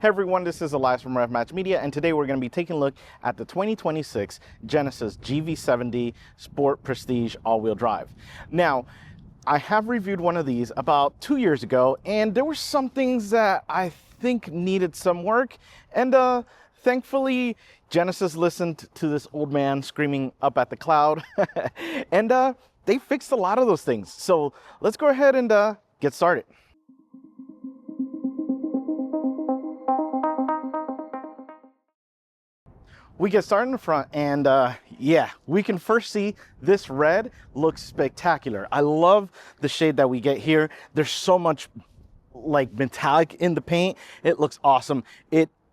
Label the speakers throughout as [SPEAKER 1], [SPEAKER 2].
[SPEAKER 1] Hey everyone, this is Elias from RevMatch Media, and today we're going to be taking a look at the 2026 Genesis GV70 Sport Prestige all-wheel drive. Now, I have reviewed one of these about 2 years ago, and there were some things that I think needed some work, and thankfully Genesis listened to this old man screaming up at the cloud, and they fixed a lot of those things. So let's go ahead and get started. We get started in the front, and yeah, we can first see this red looks spectacular. I love the shade that we get here. There's so much like metallic in the paint. It looks awesome.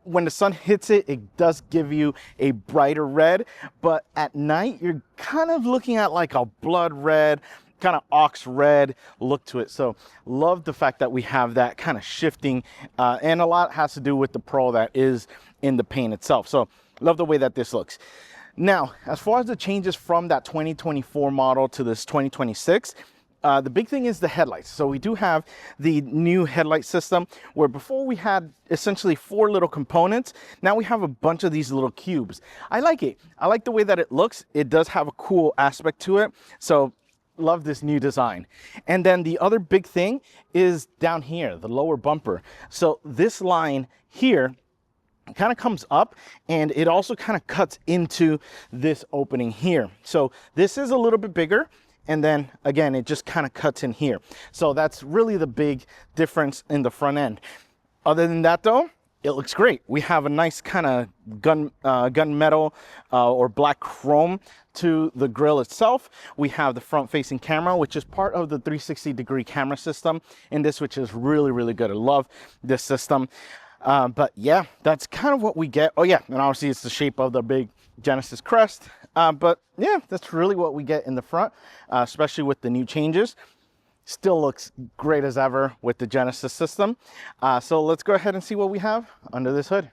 [SPEAKER 1] When the sun hits it, it does give you a brighter red, but at night you're kind of looking at like a blood red, kind of ox red look to it. So love the fact that we have that kind of shifting, and a lot has to do with the pearl that is in the paint itself. So love the way that this looks. Now, as far as the changes from that 2024 model to this 2026, the big thing is the headlights. So we do have the new headlight system, where before we had essentially 4 little components. Now we have a bunch of these little cubes. I like it. I like the way that it looks. It does have a cool aspect to it. So love this new design. And then the other big thing is down here, the lower bumper. So this line here kind of comes up, and it also kind of cuts into this opening here. So this is a little bit bigger, and then again it just kind of cuts in here. So that's really the big difference in the front end. Other than that though, it looks great. We have a nice kind of gunmetal or black chrome to the grille itself. We have the front facing camera, which is part of the 360-degree camera system in this, which is really good. I love this system. But yeah, that's kind of what we get. Oh yeah, and obviously it's the shape of the big Genesis crest. But yeah, that's really what we get in the front, especially with the new changes. Still looks great as ever with the Genesis system. So let's go ahead and see what we have under this hood.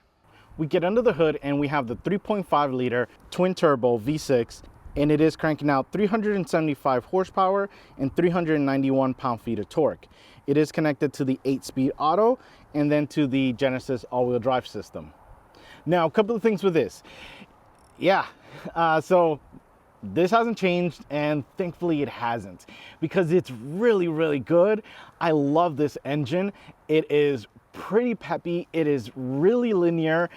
[SPEAKER 1] We get under the hood and we have the 3.5 liter twin turbo V6, and it is cranking out 375 horsepower and 391 pound-feet of torque. It is connected to the 8-speed auto and then to the Genesis all-wheel drive system. Now, a couple of things with this. Yeah, so this hasn't changed, and thankfully it hasn't, because it's really good. I love this engine. It is pretty peppy. It is really linear,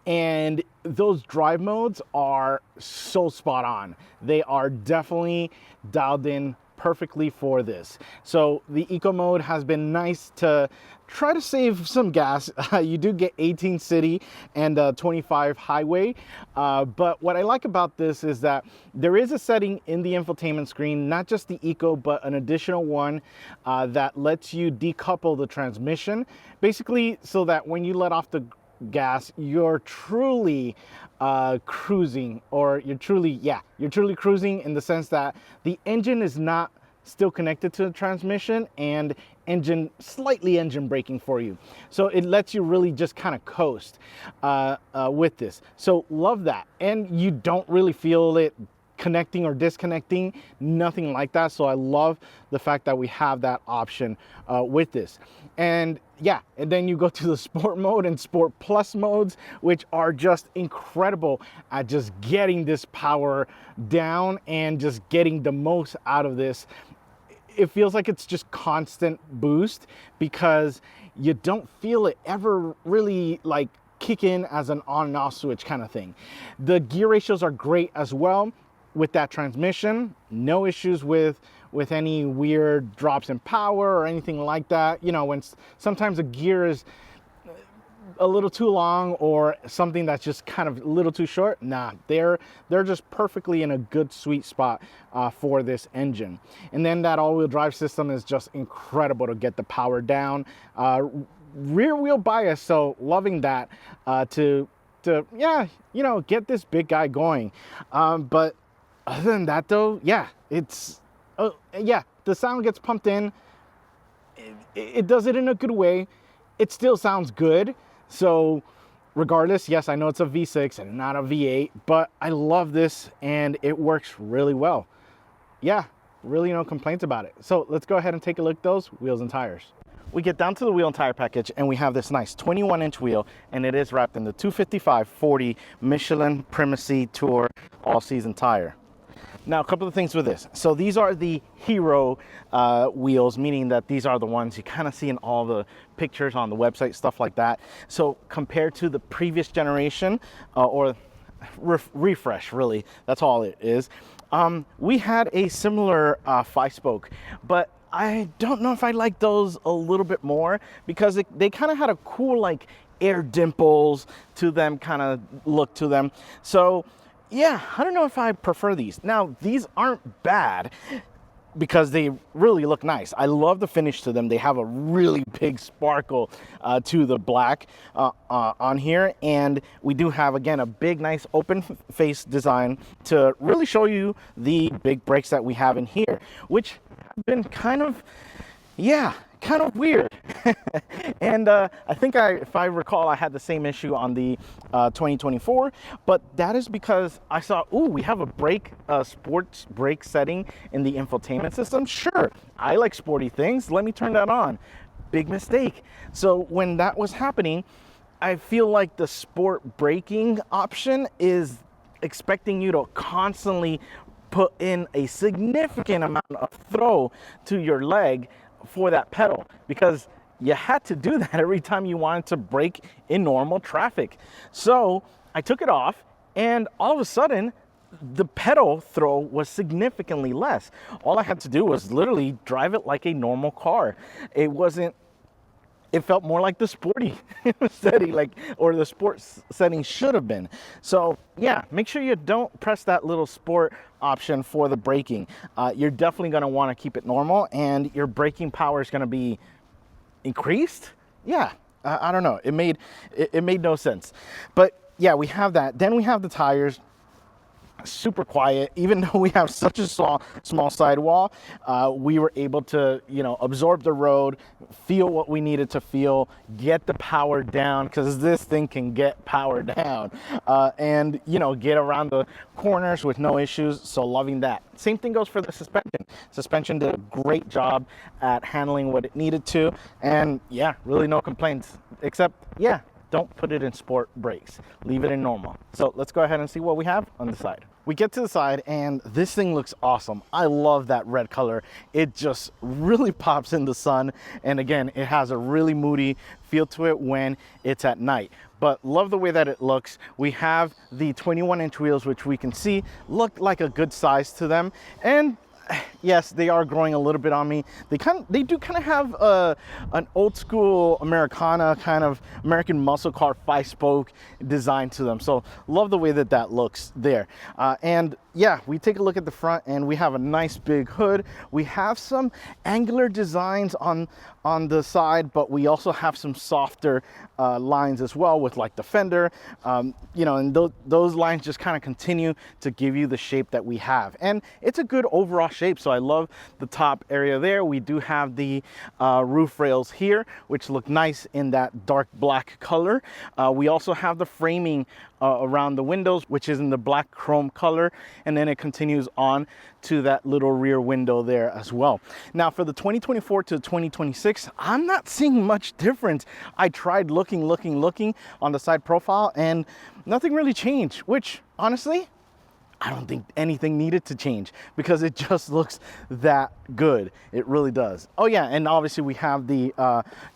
[SPEAKER 1] and those drive modes are so spot on. They are definitely dialed in perfectly for this. So the eco mode has been nice to try to save some gas. You do get 18 city and 25 highway, but what I like about this is that there is a setting in the infotainment screen, not just the eco, but an additional one that lets you decouple the transmission, basically so that when you let off the gas, you're truly cruising, or you're truly cruising, in the sense that the engine is not still connected to the transmission, and slightly engine braking for you. So it lets you really just kind of coast with this. So love that. And you don't really feel it connecting or disconnecting, nothing like that. So I love the fact that we have that option with this. And yeah, and then you go to the sport mode and sport plus modes, which are just incredible at just getting this power down and just getting the most out of this. It feels like it's just constant boost, because you don't feel it ever really like kick in as an on and off switch kind of thing. The gear ratios are great as well with that transmission. No issues with any weird drops in power or anything like that. You know, when sometimes a gear is a little too long or something that's just kind of a little too short, nah, they're just perfectly in a good sweet spot for this engine. And then that all-wheel drive system is just incredible to get the power down. Rear wheel bias, so loving that to yeah, you know, get this big guy going. But other than that though, yeah, it's yeah, the sound gets pumped in. It does it in a good way. It still sounds good. So regardless, yes, I know it's a V6 and not a V8, but I love this and it works really well. Yeah, really no complaints about it. So let's go ahead and take a look at those wheels and tires. we get down to the wheel and tire package, and we have this nice 21-inch wheel, and it is wrapped in the 255/40 Michelin Primacy Tour all-season tire. Now, a couple of things with this. So these are the Hero wheels, meaning that these are the ones you kind of see in all the pictures on the website, stuff like that. So compared to the previous generation, or refresh, really, that's all it is. We had a similar 5-spoke, but I don't know if I like those a little bit more, because they kind of had a cool, like, air dimples to them kind of look to them. So yeah, I don't know if I prefer these. Now, these aren't bad because they really look nice. I love the finish to them. They have a really big sparkle to the black on here. And we do have, again, a big, nice open face design to really show you the big brakes that we have in here, which have been kind of, yeah, kind of weird. And I think if I recall, I had the same issue on the 2024, but that is because I saw, ooh, we have a sports brake setting in the infotainment system. Sure, I like sporty things. Let me turn that on. Big mistake. So when that was happening, I feel like the sport braking option is expecting you to constantly put in a significant amount of throw to your leg for that pedal, because you had to do that every time you wanted to brake in normal traffic. So I took it off, and all of a sudden the pedal throw was significantly less. All I had to do was literally drive it like a normal car. It felt more like the sporty setting, or the sports setting should have been. So yeah, make sure you don't press that little sport option for the braking. You're definitely gonna wanna keep it normal, and your braking power is gonna be increased. Yeah, I don't know, it made no sense. But yeah, we have that. Then we have the tires. Super quiet. Even though we have such a small sidewall, we were able to, absorb the road, feel what we needed to feel, get the power down, because this thing can get power down, and get around the corners with no issues. So loving that. Same thing goes for the suspension did a great job at handling what it needed to, and yeah, really no complaints, except yeah, don't put it in sport brakes, leave it in normal. So let's go ahead and see what we have on the side. We get to the side, and this thing looks awesome. I love that red color. It just really pops in the sun. And again, it has a really moody feel to it when it's at night. But love the way that it looks. We have the 21-inch wheels, which we can see look like a good size to them. And yes, they are growing a little bit on me. They do kind of have an old school Americana, kind of American muscle car 5-spoke design to them. So love the way that looks there. And yeah, we take a look at the front, and we have a nice big hood. We have some angular designs on the side, but we also have some softer lines as well, with like the fender, and those lines just kind of continue to give you the shape that we have. And it's a good overall shape. So I love the top area there. We do have the roof rails here, which look nice in that dark black color. We also have the framing around the windows, which is in the black chrome color, and then it continues on to that little rear window there as well. Now for the 2024 to 2026, I'm not seeing much difference. I tried looking on the side profile, and nothing really changed, which honestly, I don't think anything needed to change, because it just looks that good. It really does. Oh yeah, and obviously we have the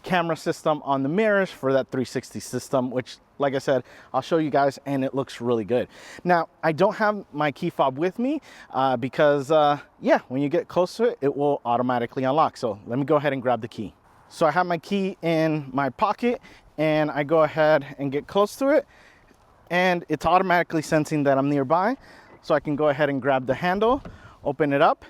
[SPEAKER 1] camera system on the mirrors for that 360 system, which, like I said, I'll show you guys, and it looks really good. Now, I don't have my key fob with me because, yeah, when you get close to it, it will automatically unlock. So let me go ahead and grab the key. So I have my key in my pocket, and I go ahead and get close to it, and it's automatically sensing that I'm nearby. So I can go ahead and grab the handle, open it up,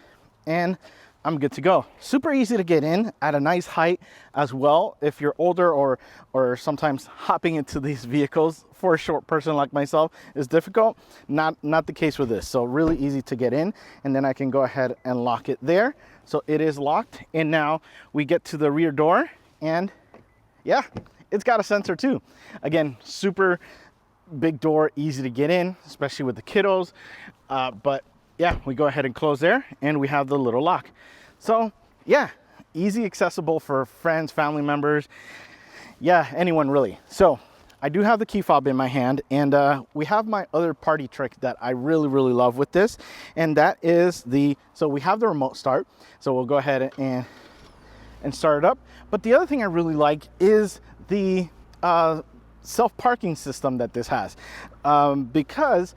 [SPEAKER 1] and I'm good to go. Super easy to get in at a nice height as well. If you're older or sometimes hopping into these vehicles for a short person like myself is difficult, not the case with this. So really easy to get in, and then I can go ahead and lock it there. So it is locked, and now we get to the rear door, and yeah, it's got a sensor too. Again, super big door, easy to get in, especially with the kiddos. But yeah, we go ahead and close there, and we have the little lock. So yeah, easy accessible for friends, family members, yeah, anyone really. So I do have the key fob in my hand, and we have my other party trick that I really love with this, and that is so we have the remote start, so we'll go ahead and start it up. But the other thing I really like is the self-parking system that this has, because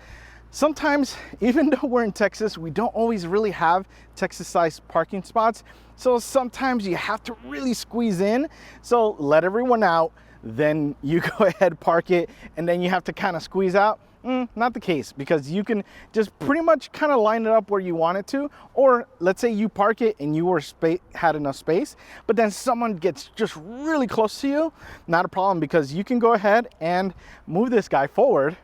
[SPEAKER 1] sometimes, even though we're in Texas, we don't always really have Texas-sized parking spots. So sometimes you have to really squeeze in. So let everyone out, then you go ahead, park it, and then you have to kind of squeeze out. Not the case, because you can just pretty much kind of line it up where you want it to. Or let's say you park it and you had enough space, but then someone gets just really close to you. Not a problem, because you can go ahead and move this guy forward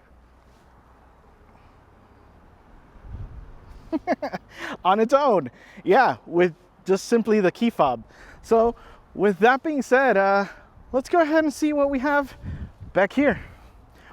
[SPEAKER 1] on its own. Yeah, with just simply the key fob. So with that being said, let's go ahead and see what we have back here.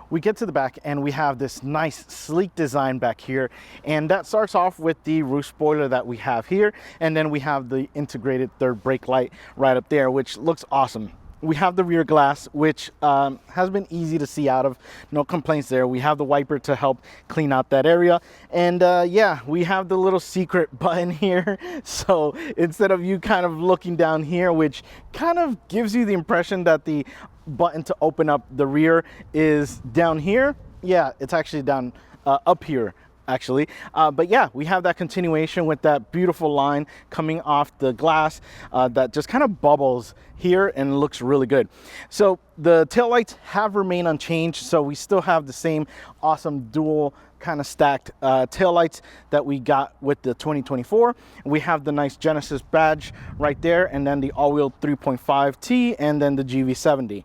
[SPEAKER 1] We get to the back and we have this nice sleek design back here, and that starts off with the roof spoiler that we have here, and then we have the integrated third brake light right up there, which looks awesome. We have the rear glass, which has been easy to see out of, no complaints there. We have the wiper to help clean out that area, and yeah, we have the little secret button here. So instead of you kind of looking down here, which kind of gives you the impression that the button to open up the rear is down here, yeah, it's actually down up here actually. But yeah, we have that continuation with that beautiful line coming off the glass that just kind of bubbles here and looks really good. So the taillights have remained unchanged, so we still have the same awesome dual kind of stacked taillights that we got with the 2024. We have the nice Genesis badge right there, and then the all-wheel 3.5T, and then the GV70.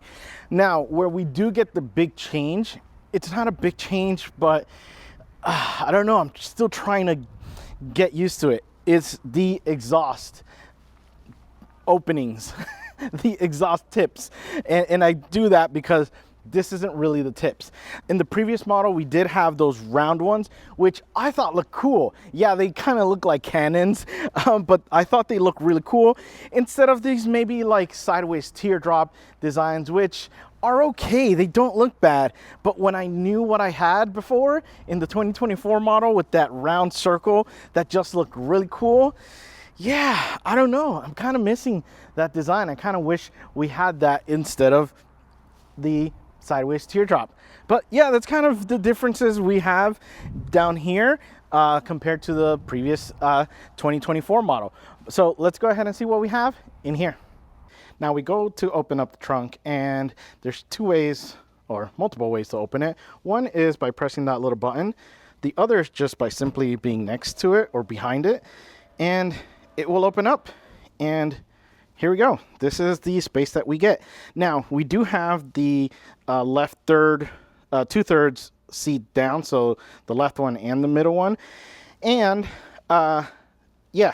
[SPEAKER 1] Now, where we do get the big change, it's not a big change, but I don't know, I'm still trying to get used to it. It's the exhaust openings, the exhaust tips. And I do that because this isn't really the tips. In the previous model, we did have those round ones, which I thought looked cool. Yeah, they kind of look like cannons, but I thought they looked really cool. Instead of these maybe like sideways teardrop designs, which are okay, they don't look bad. But when I knew what I had before in the 2024 model with that round circle that just looked really cool, yeah, I don't know, I'm kind of missing that design. I kind of wish we had that instead of the sideways teardrop. But yeah, that's kind of the differences we have down here compared to the previous 2024 model. So let's go ahead and see what we have in here. Now we go to open up the trunk, and there's two ways or multiple ways to open it. One is by pressing that little button. The other is just by simply being next to it or behind it, and it will open up. And here we go. This is the space that we get. Now we do have the left third, 2/3 seat down, so the left one and the middle one. And yeah,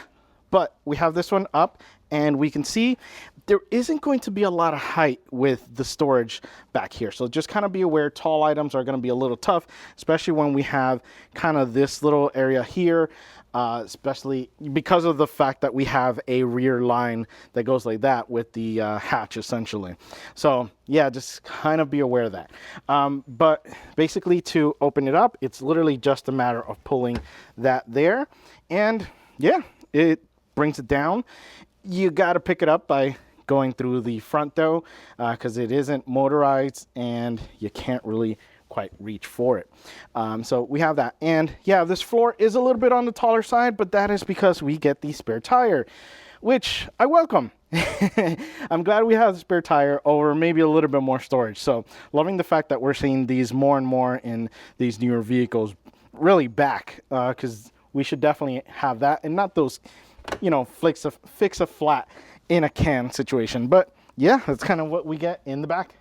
[SPEAKER 1] but we have this one up, and we can see there isn't going to be a lot of height with the storage back here. So just kind of be aware, tall items are going to be a little tough, especially when we have kind of this little area here, especially because of the fact that we have a rear line that goes like that with the hatch essentially. So yeah, just kind of be aware of that. But basically to open it up, it's literally just a matter of pulling that there. And yeah, it brings it down. You got to pick it up by going through the front though, because it isn't motorized and you can't really quite reach for it. So we have that. And yeah, this floor is a little bit on the taller side, but that is because we get the spare tire, which I welcome. I'm glad we have the spare tire over maybe a little bit more storage. So loving the fact that we're seeing these more and more in these newer vehicles really back, because we should definitely have that, and not those, you know, fix a flat in a can situation. But yeah, that's kind of what we get in the back.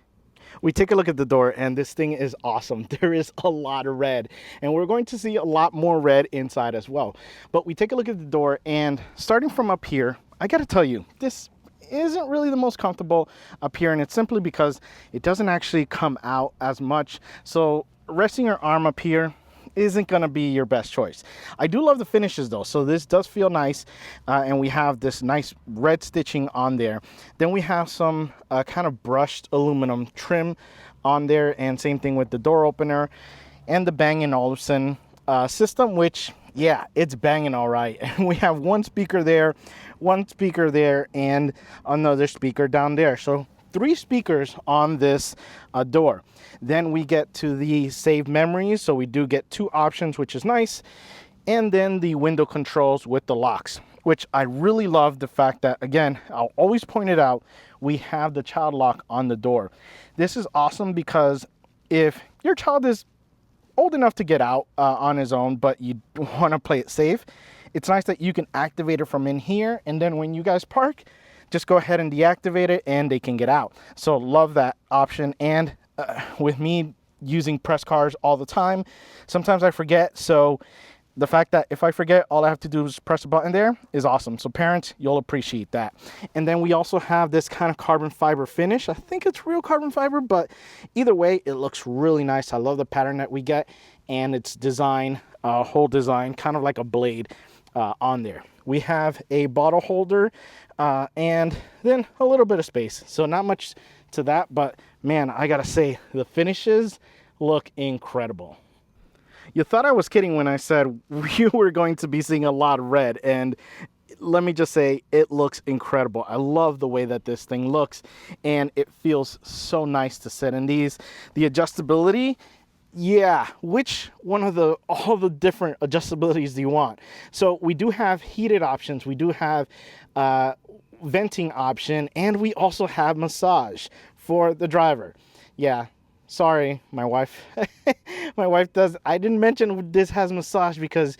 [SPEAKER 1] We take a look at the door, and this thing is awesome. There is a lot of red, and we're going to see a lot more red inside as well. But we take a look at the door, and starting from up here, I gotta tell you, this isn't really the most comfortable up here, and it's simply because it doesn't actually come out as much. So resting your arm up here, isn't going to be your best choice. I do love the finishes though, so this does feel nice, and we have this nice red stitching on there. Then we have some kind of brushed aluminum trim on there, and same thing with the door opener and the Bang & Olufsen system, which, yeah, it's banging all right. We have one speaker there, and another speaker down there. So 3 speakers on this door. Then we get to the save memories. So we do get 2 options, which is nice. And then the window controls with the locks, which I really love the fact that, again, I'll always point it out, we have the child lock on the door. This is awesome because if your child is old enough to get out on his own, but you want to play it safe, it's nice that you can activate it from in here, and then when you guys park, just go ahead and deactivate it and they can get out. So love that option. And with me using press cars all the time, sometimes I forget. So the fact that if I forget, all I have to do is press a button there is awesome. So parents, you'll appreciate that. And then we also have this kind of carbon fiber finish. I think it's real carbon fiber, but either way, it looks really nice. I love the pattern that we get, and its design, whole design, kind of like a blade on there. We have a bottle holder and then a little bit of space. So not much to that, but man, I gotta say, the finishes look incredible. You thought I was kidding when I said you were going to be seeing a lot of red, and let me just say, it looks incredible. I love the way that this thing looks, and it feels so nice to sit in these. The adjustability, yeah, which one of all the different adjustabilities do you want? So we do have heated options, we do have venting option, and we also have massage for the driver. Yeah, sorry, my wife. My wife does. I didn't mention this has massage because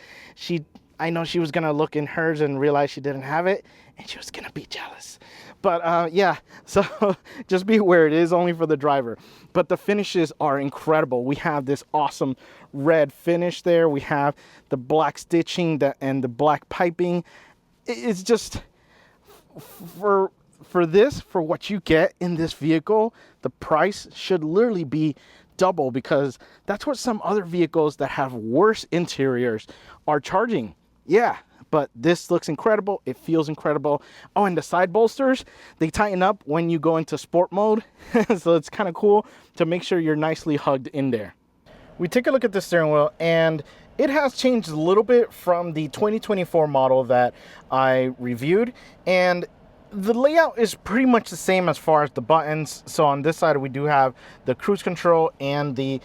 [SPEAKER 1] I know she was gonna look in hers and realize she didn't have it, and she was gonna be jealous. But yeah, so just be aware, it is only for the driver. But the finishes are incredible. We have this awesome red finish there. We have the black stitching and the black piping. It's just, for what you get in this vehicle, the price should literally be double, because that's what some other vehicles that have worse interiors are charging. Yeah, but this looks incredible. It feels incredible. Oh, and the side bolsters, they tighten up when you go into sport mode. So it's kind of cool to make sure you're nicely hugged in there. We take a look at the steering wheel, and it has changed a little bit from the 2024 model that I reviewed, and the layout is pretty much the same as far as the buttons. So on this side, we do have the cruise control and the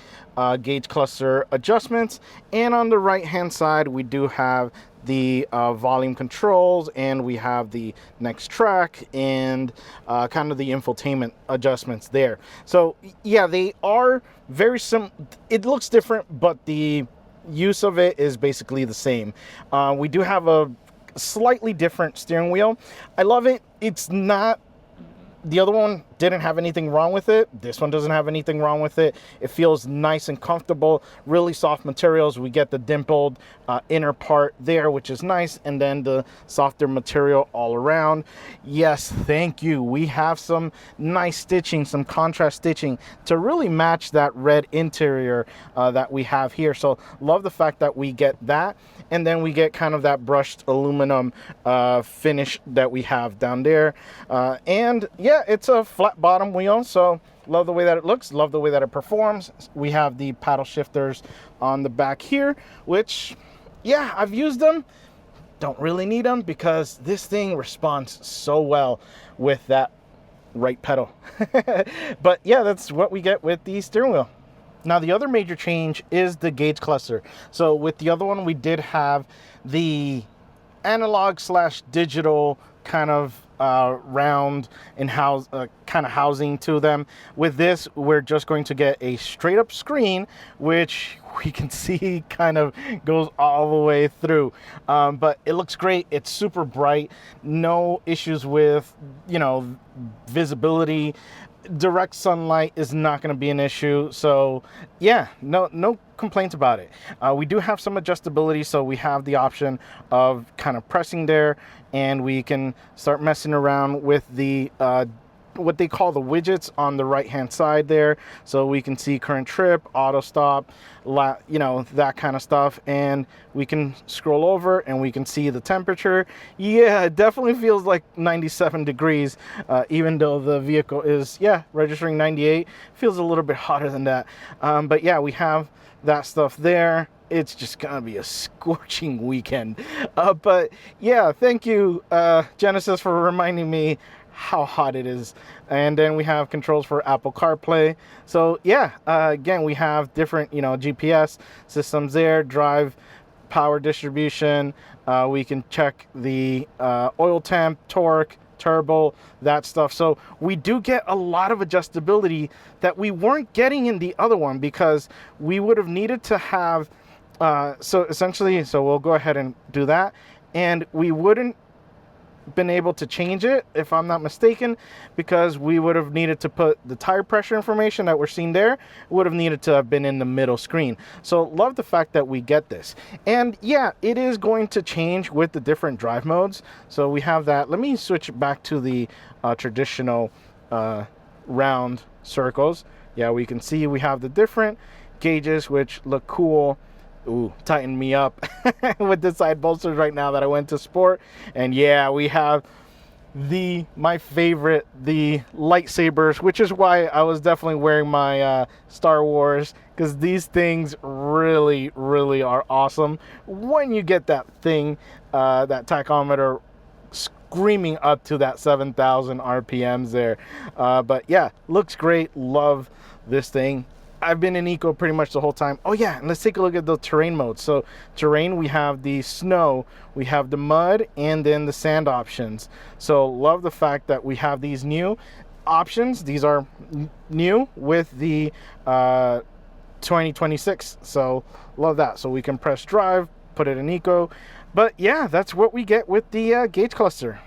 [SPEAKER 1] gauge cluster adjustments. And on the right hand side, we do have the volume controls, and we have the next track and kind of the infotainment adjustments there. So yeah, they are very similar. It looks different, but the use of it is basically the same. We do have a slightly different steering wheel. I love it. It's not, the other one didn't have anything wrong with it. This one doesn't have anything wrong with it. It feels nice and comfortable, really soft materials. We get the dimpled inner part there, which is nice, and then the softer material all around. Yes, thank you. We have some nice stitching, some contrast stitching to really match that red interior that we have here. So love the fact that we get that, and then we get kind of that brushed aluminum finish that we have down there. And yeah, it's a flat bottom wheel, so love the way that it looks, love the way that it performs. We have the paddle shifters on the back here, which, yeah, I've used them. Don't really need them because this thing responds so well with that right pedal. But yeah, that's what we get with the steering wheel. Now, the other major change is the gauge cluster. So with the other one, we did have the analog / digital kind of round and kind of housing to them. With this, we're just going to get a straight up screen, which we can see kind of goes all the way through. But it looks great. It's super bright. No issues with, visibility. Direct sunlight is not going to be an issue. So yeah, no complaints about it. We do have some adjustability, so we have the option of kind of pressing there, and we can start messing around with the what they call the widgets on the right hand side there, so we can see current trip, auto stop, you know, that kind of stuff. And we can scroll over and we can see the temperature. Yeah, it definitely feels like 97 degrees, even though the vehicle is, yeah, registering 98. Feels a little bit hotter than that, but yeah, we have that stuff there. It's just gonna be a scorching weekend, but yeah, thank you, Genesis, for reminding me how hot it is. And then we have controls for Apple CarPlay. So yeah, again, we have different, you know, GPS systems there, drive, power distribution. We can check the oil temp, torque, turbo, that stuff. So we do get a lot of adjustability that we weren't getting in the other one, because we would have needed to have, so essentially, so we'll go ahead and do that, and we wouldn't been able to change it, if I'm not mistaken, because we would have needed to put the tire pressure information that we're seeing there, would have needed to have been in the middle screen. So love the fact that we get this. And yeah, it is going to change with the different drive modes. So we have that. Let me switch back to the traditional round circles. Yeah, we can see we have the different gauges, which look cool. Ooh, tighten me up with the side bolsters right now that I went to sport. And yeah, we have my favorite, the lightsabers, which is why I was definitely wearing my Star Wars, because these things really, really are awesome when you get that thing, that tachometer screaming up to that 7,000 RPMs there. But yeah, looks great. Love this thing. I've been in eco pretty much the whole time. Oh yeah, and let's take a look at the terrain modes. So terrain, we have the snow, we have the mud, and then the sand options. So love the fact that we have these new options. These are new with the 2026. So love that. So we can press drive, put it in eco. But yeah, that's what we get with the gauge cluster.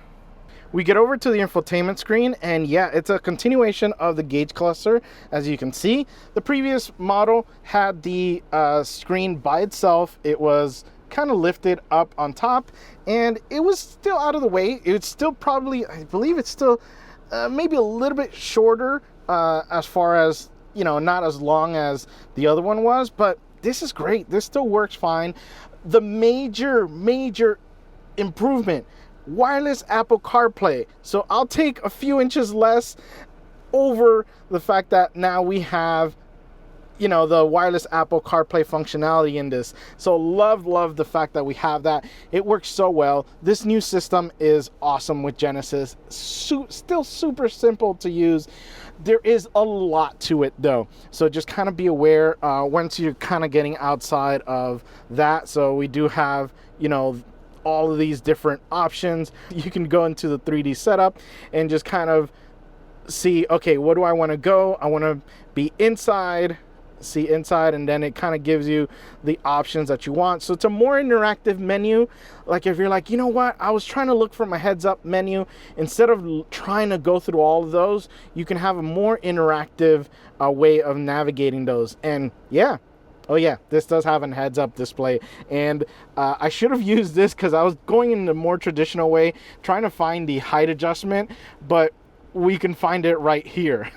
[SPEAKER 1] We get over to the infotainment screen, and yeah, it's a continuation of the gauge cluster. As you can see, the previous model had the screen by itself. It was kind of lifted up on top, and it was still out of the way. It's still probably, I believe it's still maybe a little bit shorter as far as, you know, not as long as the other one was, but this is great. This still works fine. The major improvement, wireless Apple CarPlay. So I'll take a few inches less over the fact that now we have, you know, the wireless Apple CarPlay functionality in this. So love the fact that we have that. It works so well. This new system is awesome with Genesis. Still super simple to use. There is a lot to it though, so just kind of be aware once you're kind of getting outside of that. So we do have, you know, all of these different options. You can go into the 3D setup and just kind of see, okay, what do I want to go? I want to be inside, see inside, and then it kind of gives you the options that you want. So it's a more interactive menu. Like if you're like, you know what, I was trying to look for my heads up menu, instead of trying to go through all of those, you can have a more interactive way of navigating those. And yeah, oh yeah, this does have a heads-up display, and I should have used this because I was going in the more traditional way, trying to find the height adjustment, but we can find it right here.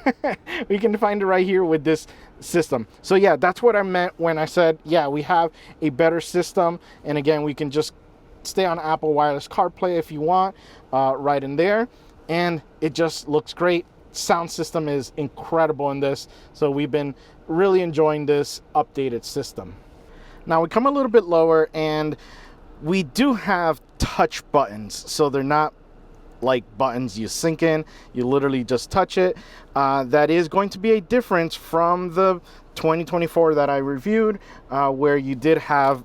[SPEAKER 1] We can find it right here with this system. So yeah, that's what I meant when I said, yeah, we have a better system, and again, we can just stay on Apple Wireless CarPlay if you want, right in there, and it just looks great. Sound system is incredible in this, so we've been really enjoying this updated system. Now we come a little bit lower, and we do have touch buttons, so they're not like buttons you sink in, you literally just touch it. That is going to be a difference from the 2024 that I reviewed, where you did have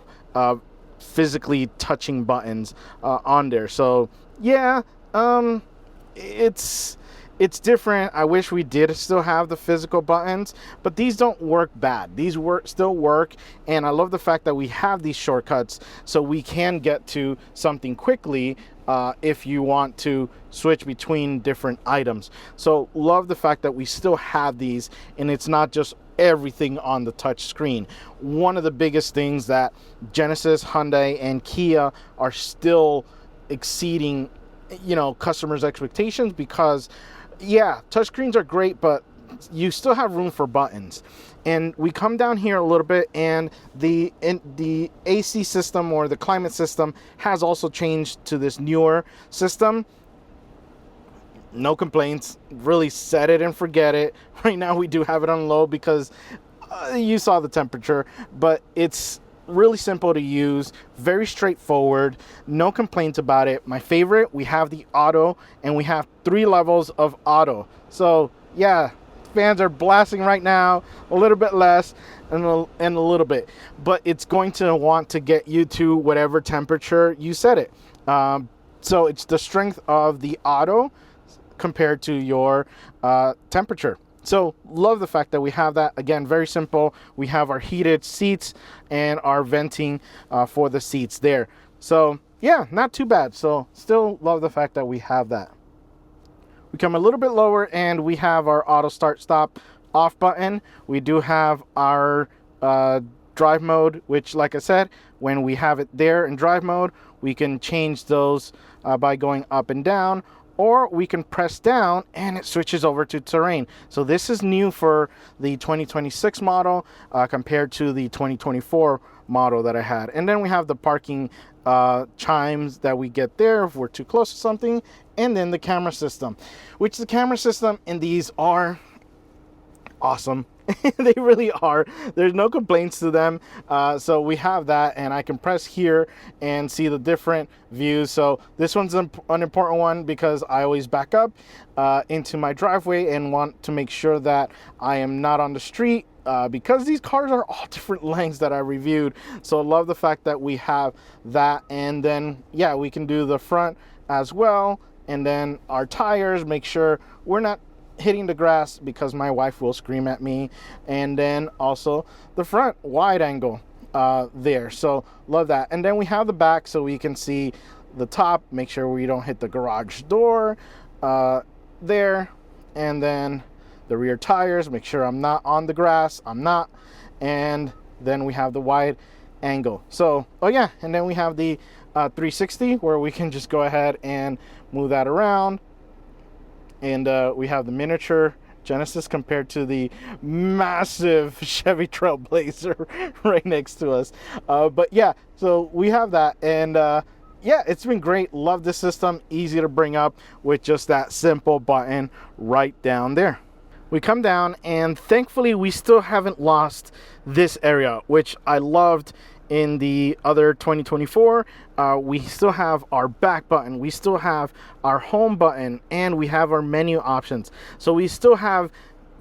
[SPEAKER 1] physically touching buttons on there. So yeah, it's different. I wish we did still have the physical buttons, but these don't work bad. These still work, and I love the fact that we have these shortcuts so we can get to something quickly if you want to switch between different items. So love the fact that we still have these, and it's not just everything on the touch screen. One of the biggest things that Genesis, Hyundai, and Kia are still exceeding, you know, customers' expectations, because Yeah, touchscreens are great, but you still have room for buttons. And we come down here a little bit, and the AC system, or the climate system, has also changed to this newer system. No complaints. Really set it and forget it. Right now we do have it on low because you saw the temperature, but it's really simple to use, very straightforward, no complaints about it. My favorite, we have the auto, and we have 3 levels of auto. So yeah, fans are blasting right now, a little bit less and a little bit, but it's going to want to get you to whatever temperature you set it. So it's the strength of the auto compared to your temperature. So love the fact that we have that. Again, very simple. We have our heated seats and our venting for the seats there. So yeah, not too bad. So still love the fact that we have that. We come a little bit lower, and we have our auto start stop off button. We do have our drive mode, which, like I said, when we have it there in drive mode, we can change those by going up and down, or we can press down and it switches over to terrain. So this is new for the 2026 model compared to the 2024 model that I had. And then we have the parking chimes that we get there if we're too close to something, and then the camera system, which the camera system in these are awesome. They really are. There's no complaints to them. So we have that, and I can press here and see the different views. So this one's an important one because I always back up into my driveway and want to make sure that I am not on the street, because these cars are all different lengths that I reviewed. So I love the fact that we have that. And then yeah, we can do the front as well, and then our tires, make sure we're not hitting the grass because my wife will scream at me. And then also the front wide angle there. So love that. And then we have the back, so we can see the top, make sure we don't hit the garage door there. And then the rear tires, make sure I'm not on the grass. I'm not. And then we have the wide angle. So oh yeah, and then we have the 360, where we can just go ahead and move that around. And we have the miniature Genesis compared to the massive Chevy Trailblazer right next to us. But yeah, so we have that. And yeah, it's been great. Love the system. Easy to bring up with just that simple button right down there. We come down, and thankfully we still haven't lost this area, which I loved in the other 2024. We still have our back button, we still have our home button, and we have our menu options. So we still have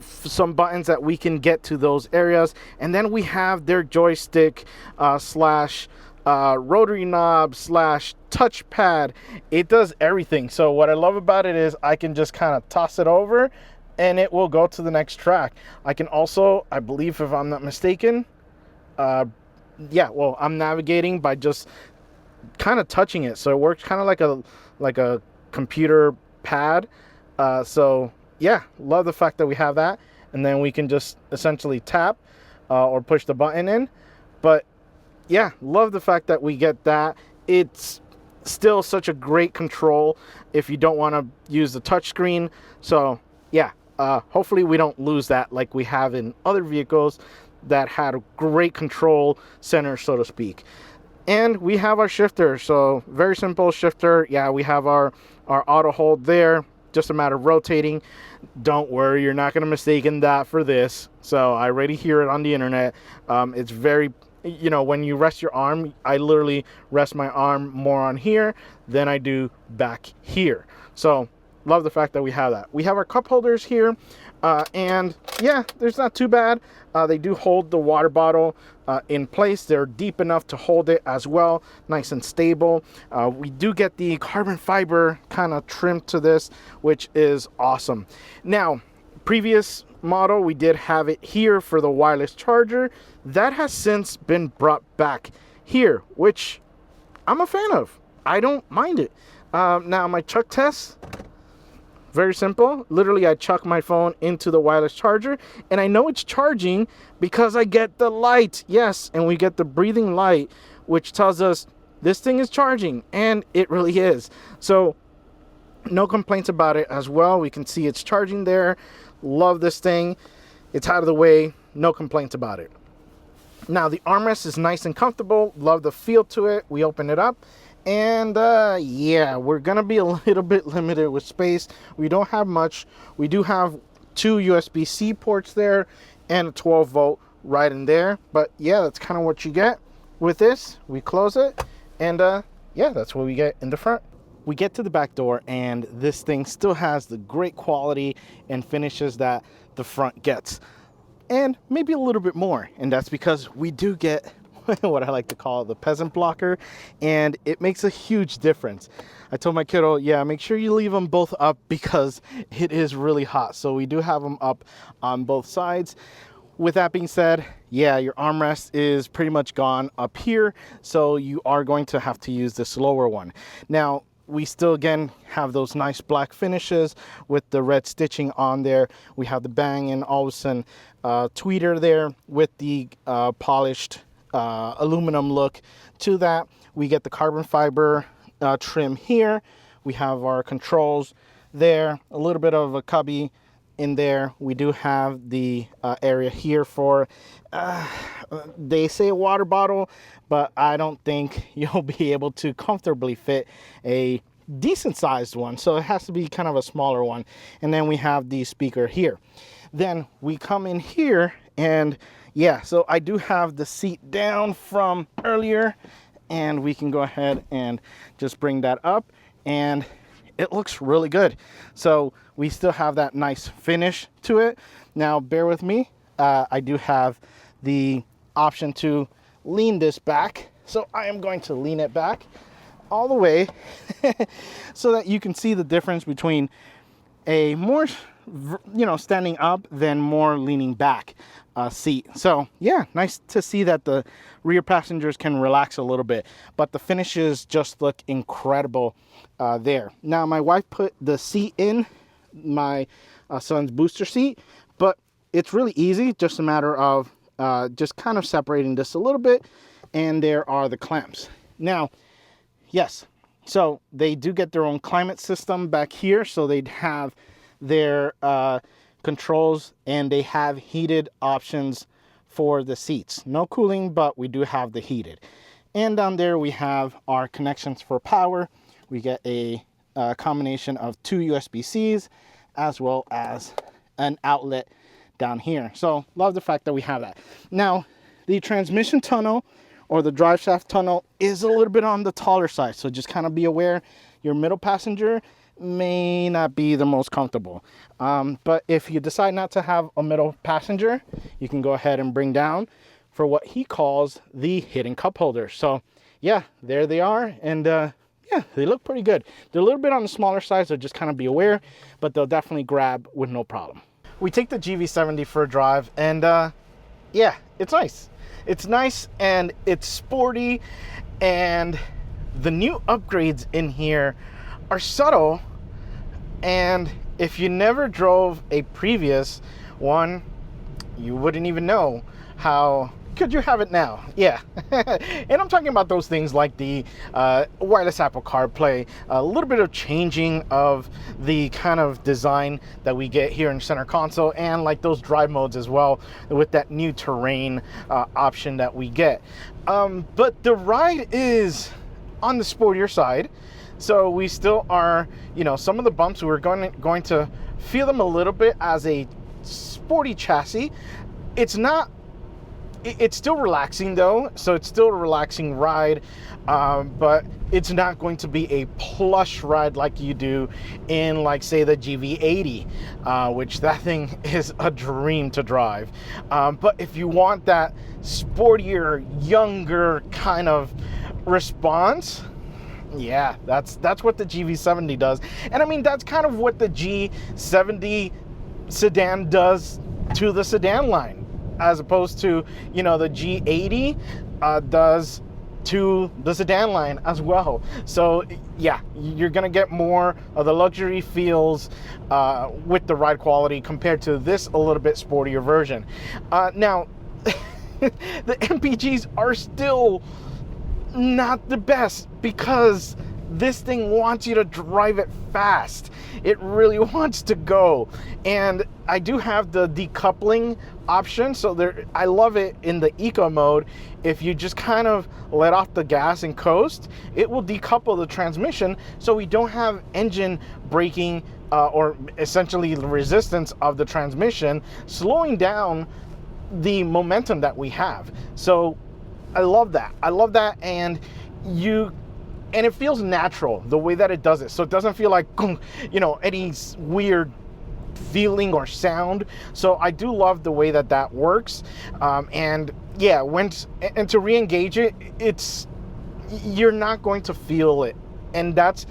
[SPEAKER 1] some buttons that we can get to those areas. And then we have their joystick slash rotary knob slash touchpad. It does everything. So what I love about it is I can just kind of toss it over and it will go to the next track. I can also, I believe, if I'm not mistaken, yeah, well, I'm navigating by just kind of touching it, so it works kind of like a computer pad. So yeah, love the fact that we have that. And then we can just essentially tap or push the button in. But yeah, love the fact that we get that. It's still such a great control if you don't want to use the touchscreen. So yeah, hopefully we don't lose that like we have in other vehicles that had a great control center, so to speak. And we have our shifter. So very simple shifter. Yeah, we have our auto hold there. Just a matter of rotating. Don't worry, you're not going to mistake that for this. So I already hear it on the internet. It's very, you know, when you rest your arm, I literally rest my arm more on here than I do back here. So love the fact that we have that. We have our cup holders here. And yeah, there's not too bad. They do hold the water bottle in place. They're deep enough to hold it as well, nice and stable. We do get the carbon fiber kind of trim to this, which is awesome. Now, previous model, we did have it here for the wireless charger. That has since been brought back here, which I'm a fan of. I don't mind it. Now, my chuck test, very simple. Literally, I chuck my phone into the wireless charger, and I know it's charging because I get the light. Yes, and we get the breathing light, which tells us this thing is charging, and it really is. So No complaints about it as well. We can see it's charging there. Love this thing. It's out of the way. No complaints about it. Now the armrest is nice and comfortable. Love the feel to it. We open it up, and yeah, we're gonna be a little bit limited with space. We don't have much. We do have 2 USB-C ports there and a 12-volt right in there. But yeah, that's kind of what you get with this. We close it, and yeah, that's what we get in the front. We get to the back door, and this thing still has the great quality and finishes that the front gets, and maybe a little bit more. And that's because we do get what I like to call the peasant blocker, and it makes a huge difference. I told my kiddo, yeah, make sure you leave them both up because it is really hot. So we do have them up on both sides. With that being said, yeah, your armrest is pretty much gone up here, so you are going to have to use this lower one. Now, we still, again, have those nice black finishes with the red stitching on there. We have the Bang & Olufsen tweeter there with the polished aluminum look to that. We get the carbon fiber trim here. We have our controls there, a little bit of a cubby in there. We do have the area here for, they say a water bottle, but I don't think you'll be able to comfortably fit a decent sized one. So it has to be kind of a smaller one. And then we have the speaker here. Then we come in here, and yeah, so I do have the seat down from earlier, and we can go ahead and just bring that up, and it looks really good. So we still have that nice finish to it. Now bear with me, I do have the option to lean this back, so I am going to lean it back all the way so that you can see the difference between a more, you know, standing up than more leaning back seat. So yeah, nice to see that the rear passengers can relax a little bit, but the finishes just look incredible there. Now my wife put the seat in my son's booster seat, but it's really easy, just a matter of just kind of separating this a little bit, and there are the clamps. Now, yes, so they do get their own climate system back here, so they'd have their controls, and they have heated options for the seats. No cooling, but we do have the heated. And down there we have our connections for power. We get a combination of 2 USB-Cs as well as an outlet down here. So love the fact that we have that. Now the transmission tunnel or the drive shaft tunnel is a little bit on the taller side, so just kind of be aware your middle passenger may not be the most comfortable. But if you decide not to have a middle passenger, you can go ahead and bring down for what he calls the hidden cup holder. So yeah, there they are, and yeah, they look pretty good. They're a little bit on the smaller side, so just kind of be aware, but they'll definitely grab with no problem. We take the GV70 for a drive, and yeah, it's nice. It's nice, and it's sporty, and the new upgrades in here are subtle, and if you never drove a previous one, you wouldn't even know how could you have it now. Yeah. And I'm talking about those things like the wireless Apple CarPlay, a little bit of changing of the kind of design that we get here in center console, and like those drive modes as well with that new terrain option that we get. But the ride is on the sportier side. So we still are, you know, some of the bumps we're going to feel them a little bit as a sporty chassis. It's still relaxing though, so it's still a relaxing ride, but it's not going to be a plush ride like you do in, like, say, the GV80, which that thing is a dream to drive. But if you want that sportier, younger kind of response, yeah, that's what the GV70 does. And I mean, that's kind of what the G70 sedan does to the sedan line, as opposed to, you know, the G80 does to the sedan line as well. So yeah, you're gonna get more of the luxury feels with the ride quality compared to this a little bit sportier version. Now, the MPGs are still not the best because this thing wants you to drive it fast. It really wants to go. And I do have the decoupling option, so I love it in the eco mode. If you just kind of let off the gas and coast, it will decouple the transmission, so we don't have engine braking or essentially the resistance of the transmission slowing down the momentum that we have. So I love that. I love that. And it feels natural the way that it does it. So it doesn't feel like, you know, any weird feeling or sound. So I do love the way that that works. And yeah, and to re-engage it, you're not going to feel it. And that's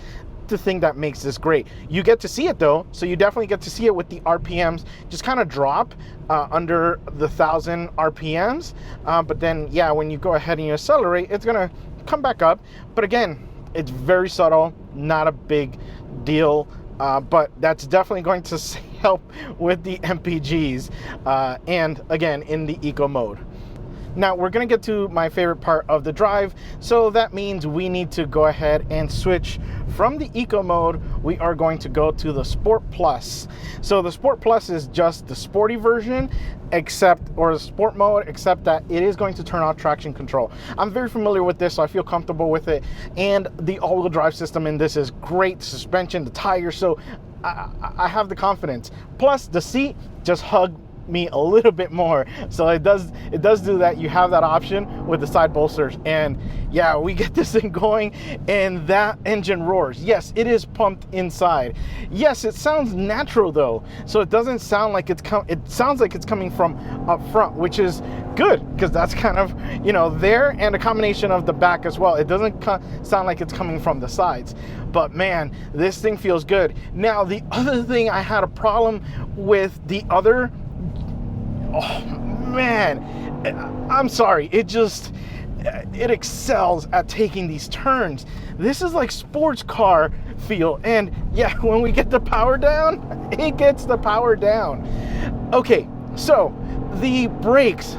[SPEAKER 1] the thing that makes this great. You get to see it though, so you definitely get to see it with the RPMs just kind of drop under the 1,000 RPMs. But then, yeah, when you go ahead and you accelerate, it's gonna come back up. But again, it's very subtle, not a big deal. But that's definitely going to help with the MPGs and again in the eco mode. Now we're gonna get to my favorite part of the drive. So that means we need to go ahead and switch from the eco mode. We are going to go to the Sport Plus. So the Sport Plus is just the sporty version, or the sport mode, except that it is going to turn on traction control. I'm very familiar with this, so I feel comfortable with it. And the all-wheel drive system in this is great. The suspension, the tires, so I have the confidence. Plus the seat just hugged me a little bit more, so it does do that. You have that option with the side bolsters, and yeah, we get this thing going and that engine roars. Yes, it is pumped inside. Yes, it sounds natural though, so it doesn't sound like it sounds like it's coming from up front, which is good, because that's kind of, you know, there, and a combination of the back as well. It doesn't sound like it's coming from the sides. But man, this thing feels good. Now the other thing I had a problem with, the other, oh man, I'm sorry, it excels at taking these turns. This is like sports car feel, and yeah, when we get the power down, it gets the power down. Okay, so the brakes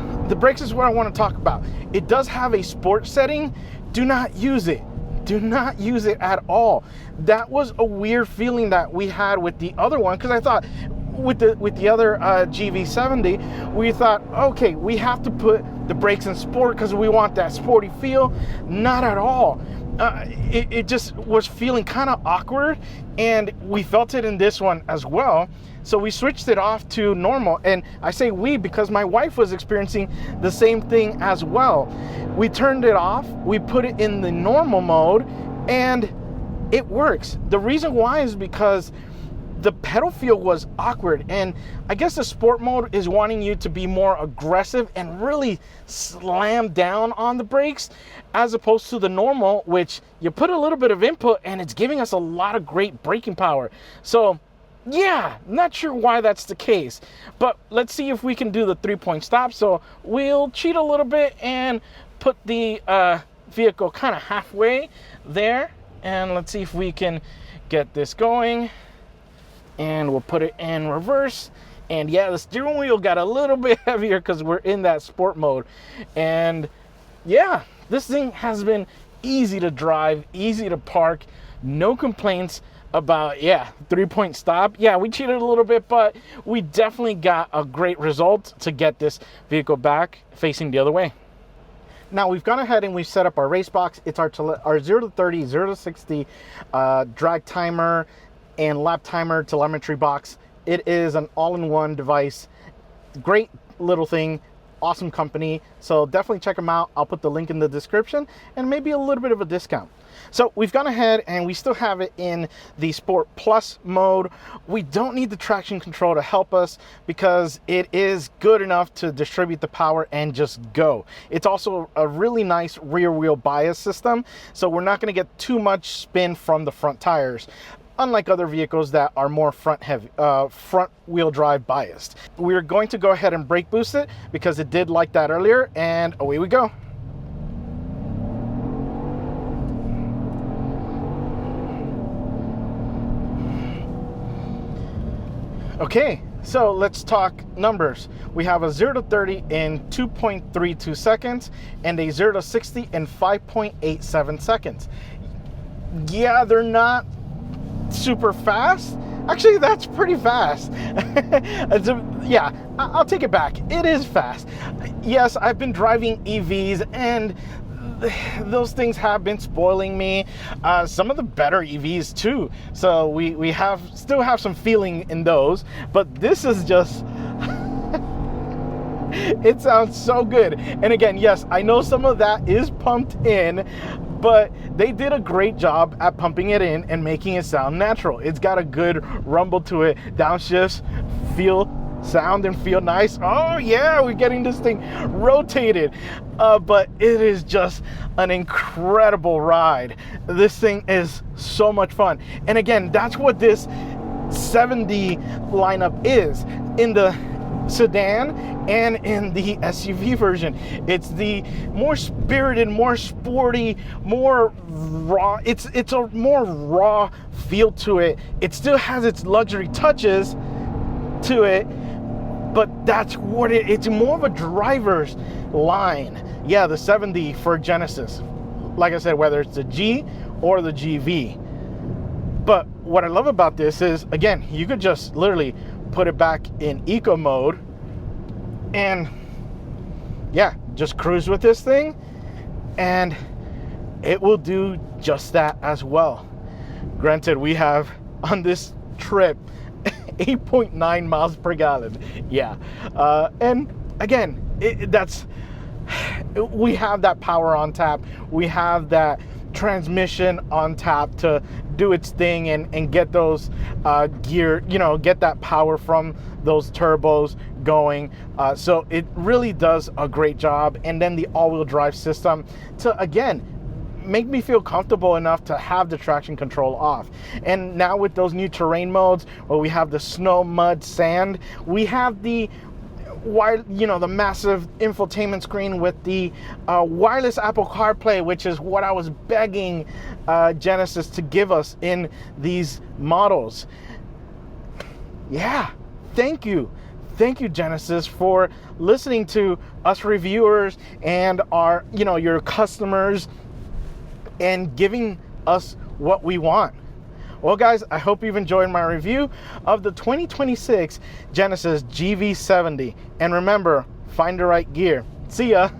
[SPEAKER 1] is what I want to talk about. It does have a sport setting. Do not use it. Do not use it at all. That was a weird feeling that we had with the other one, because I thought with the other GV70, we thought, okay, we have to put the brakes in sport because we want that sporty feel. Not at all. It just was feeling kind of awkward, and we felt it in this one as well. So we switched it off to normal, and I say we because my wife was experiencing the same thing as well. We turned it off, we put it in the normal mode, and it works. The reason why is because the pedal feel was awkward, and I guess the sport mode is wanting you to be more aggressive and really slam down on the brakes, as opposed to the normal, which you put a little bit of input and it's giving us a lot of great braking power. So yeah, not sure why that's the case, but let's see if we can do the 3-point stop. So we'll cheat a little bit and put the vehicle kind of halfway there, and let's see if we can get this going. And we'll put it in reverse. And yeah, the steering wheel got a little bit heavier because we're in that sport mode. And yeah, this thing has been easy to drive, easy to park, no complaints about, yeah, 3-point stop. Yeah, we cheated a little bit, but we definitely got a great result to get this vehicle back facing the other way. Now we've gone ahead and we've set up our race box. It's our 0 to 30, 0 to 60 drag timer and lap timer telemetry box. It is an all-in-one device. Great little thing, awesome company. So definitely check them out. I'll put the link in the description and maybe a little bit of a discount. So we've gone ahead and we still have it in the Sport Plus mode. We don't need the traction control to help us because it is good enough to distribute the power and just go. It's also a really nice rear wheel bias system, so we're not going to get too much spin from the front tires, unlike other vehicles that are more front wheel drive biased. We're going to go ahead and brake boost it because it did like that earlier, and away we go. Okay, so let's talk numbers. We have a 0 to 30 in 2.32 seconds and a 0 to 60 in 5.87 seconds. yeah, they're not super fast. Actually, that's pretty fast. Yeah, I'll take it back. It is fast. Yes, I've been driving EVs and those things have been spoiling me. Some of the better EVs too. So we still have some feeling in those, but this is just it sounds so good. And again, yes, I know some of that is pumped in, but they did a great job at pumping it in and making it sound natural. It's got a good rumble to it. Downshifts sound and feel nice. Oh yeah, we're getting this thing rotated. But it is just an incredible ride. This thing is so much fun. And again, that's what this 70 lineup is in the sedan and in the SUV version. It's the more spirited, more sporty, more raw. It's a more raw feel to it. It still has its luxury touches to it, but that's what it's more of a driver's line. Yeah, the 70 for Genesis. Like I said, whether it's the G or the GV. But what I love about this is, again, you could just literally put it back in eco mode and yeah, just cruise with this thing and it will do just that as well. Granted, we have on this trip 8.9 miles per gallon. Yeah. And again, we have that power on tap. We have that transmission on tap to do its thing and get those gear, get that power from those turbos going. So it really does a great job. And then the all-wheel drive system to, again, make me feel comfortable enough to have the traction control off. And now with those new terrain modes where we have the snow, mud, sand, we have the the massive infotainment screen with the wireless Apple CarPlay, which is what I was begging Genesis to give us in these models. Yeah, thank you Genesis for listening to us reviewers and our your customers and giving us what we want. Well guys, I hope you've enjoyed my review of the 2026 Genesis GV70. And remember, find the right gear. See ya.